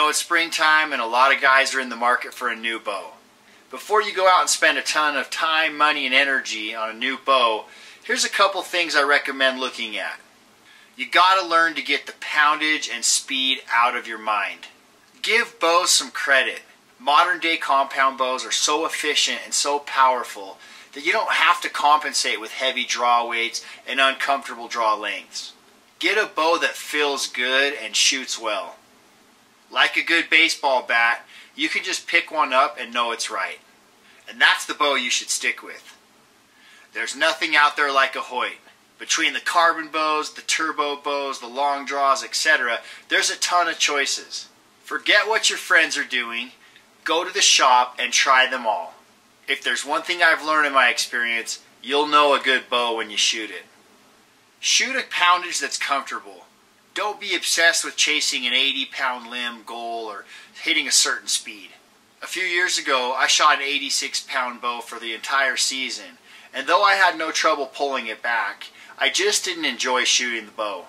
know it's springtime and a lot of guys are in the market for a new bow. Before you go out and spend a ton of time, money, and energy on a new bow, here's a couple things I recommend looking at. You gotta learn to get the poundage and speed out of your mind. Give bows some credit. Modern day compound bows are so efficient and so powerful that you don't have to compensate with heavy draw weights and uncomfortable draw lengths. Get a bow that feels good and shoots well. Like a good baseball bat, you can just pick one up and know it's right. And that's the bow you should stick with. There's nothing out there like a Hoyt. Between the carbon bows, the turbo bows, the long draws, etc., there's a ton of choices. Forget what your friends are doing, go to the shop and try them all. If there's one thing I've learned in my experience, you'll know a good bow when you shoot it. Shoot a poundage that's comfortable. Don't be obsessed with chasing an 80-pound limb goal or hitting a certain speed. A few years ago, I shot an 86-pound bow for the entire season, and though I had no trouble pulling it back, I just didn't enjoy shooting the bow.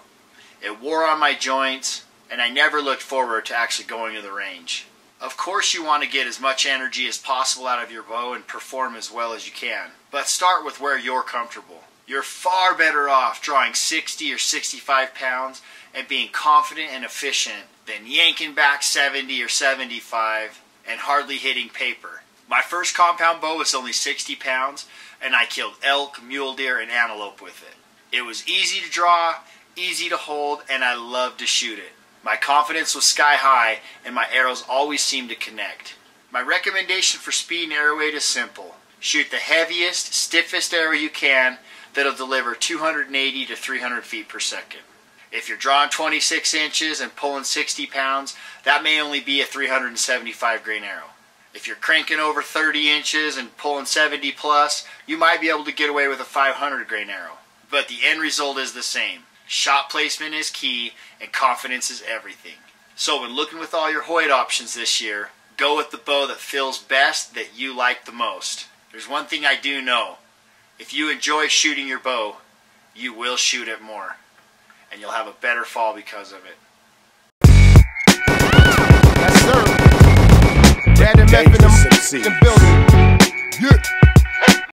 It wore on my joints, and I never looked forward to actually going to the range. Of course you want to get as much energy as possible out of your bow and perform as well as you can, but start with where you're comfortable. You're far better off drawing 60 or 65 pounds and being confident and efficient than yanking back 70 or 75 and hardly hitting paper. My first compound bow was only 60 pounds and I killed elk, mule deer, and antelope with it. It was easy to draw, easy to hold, and I loved to shoot it. My confidence was sky high and my arrows always seemed to connect. My recommendation for speed and arrow weight is simple. Shoot the heaviest, stiffest arrow you can that'll deliver 280 to 300 feet per second. If you're drawing 26 inches and pulling 60 pounds, that may only be a 375 grain arrow. If you're cranking over 30 inches and pulling 70 plus, you might be able to get away with a 500 grain arrow. But the end result is the same. Shot placement is key and confidence is everything. So when looking with all your Hoyt options this year, go with the bow that feels best, that you like the most. There's one thing I do know. If you enjoy shooting your bow, you will shoot it more. And you'll have a better fall because of it. Yes, sir. Dad and Meth in the building. Yeah.